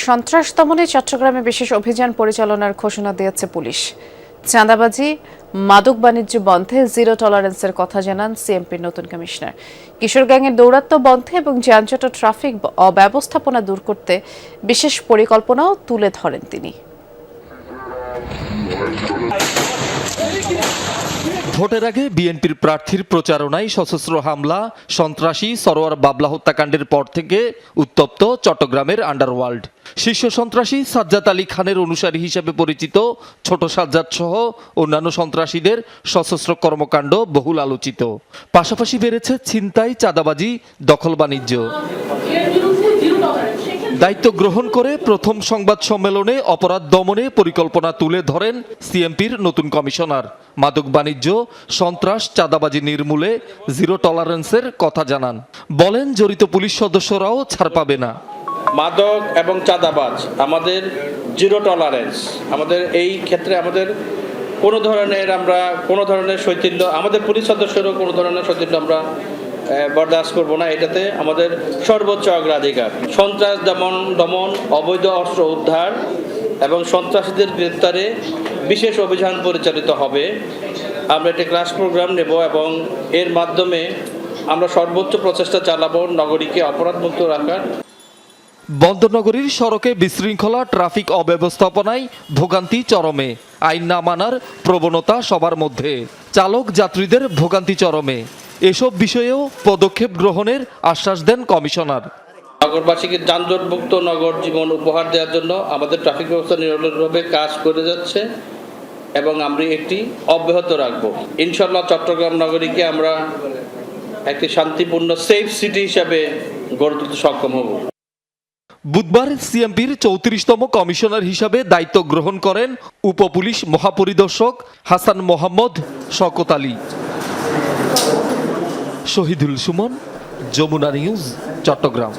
সন্ত্রাস দমনে চট্টগ্রামে বিশেষ অভিযান পরিচালনার ঘোষণা দিয়েছে পুলিশ। চাঁদাবাজি, মাদক বাণিজ্য বন্ধে জিরো টলারেন্সের কথা জানান সিএমপির নতুন কমিশনার। কিশোর গ্যাংয়ের দৌরাত্ম্য বন্ধে এবং যানজট ও ট্রাফিক অব্যবস্থাপনা দূর করতে বিশেষ পরিকল্পনাও তুলে ধরেন তিনি। ভোটের আগে বিএনপির প্রার্থীর প্রচারণায় সশস্ত্র হামলা, সন্ত্রাসী সরোয়ার বাবলা হত্যাকাণ্ডের পর থেকে উত্তপ্ত চট্টগ্রামের আন্ডারওয়ার্ল্ড। শীর্ষ সন্ত্রাসী সাজ্জাদ আলী খানের অনুসারী হিসেবে পরিচিত ছোট সাজ্জাদ সহ অন্যান্য সন্ত্রাসীদের সশস্ত্র কর্মকাণ্ড বহুল আলোচিত। পাশাপাশি বেড়েছে ছিনতাই, চাঁদাবাজি, দখল বাণিজ্য। দায়িত্ব গ্রহণ করে প্রথম সংবাদ সম্মেলনে অপরাধ দমনে পরিকল্পনা তুলে ধরেন সিএমপির নতুন কমিশনার। মাদক বাণিজ্য, সন্ত্রাস, চাঁদাবাজি নির্মূলে জিরো টলারেন্সের কথা জানান। বলেন জড়িত পুলিশ সদস্যরাও ছাড় পাবে না। মাদক এবং চাঁদাবাজ আমাদের জিরো টলারেন্স। আমাদের এই ক্ষেত্রে আমাদের কোনো ধরনের শৈথিল্য, আমাদের পুলিশ সদস্যরও কোনো ধরনের শৈথিল্য আমরা বরদাস্ত করব না। এটাতে আমাদের সর্বোচ্চ অগ্রাধিকার। সন্ত্রাস দমন, অবৈধ অস্ত্র উদ্ধার এবং সন্ত্রাসীদের গ্রেপ্তারে বিশেষ অভিযান পরিচালিত হবে। আমরা একটি ক্লাস প্রোগ্রাম নেব এবং এর মাধ্যমে আমরা সর্বোচ্চ প্রচেষ্টা চালাবো নগরীকে অপরাধমুক্ত রাখার। বন্দরনগরীর সড়কে বিশৃঙ্খলা, ট্রাফিক অব্যবস্থাপনায় ভোগান্তি চরমে। আইন না মানার প্রবণতা সবার মধ্যে। চালক যাত্রীদের ভোগান্তি চরমে। এসব বিষয়েও পদক্ষেপ গ্রহণের আশ্বাস দেন কমিশনার। নগরবাসীকে যানজটমুক্ত নগর জীবন উপহার দেওয়ার জন্য আমাদের ট্রাফিক ব্যবস্থা নিরলসভাবে কাজ করে যাচ্ছে এবং আমরা একটি অব্যাহত রাখবো। ইনশাআল্লাহ চট্টগ্রাম নগরীকে আমরা একটি শান্তিপূর্ণ সেফ সিটি হিসাবে গড়ে তুলতে সক্ষম হব। বুধবার সিএমপির 34তম কমিশনার হিসাবে দায়িত্ব গ্রহণ করেন উপপুলিশ মহাপরিদর্শক হাসান মোহাম্মদ শওকত আলী। শহীদুল সুমন, যমুনা নিউজ, চট্টগ্রাম।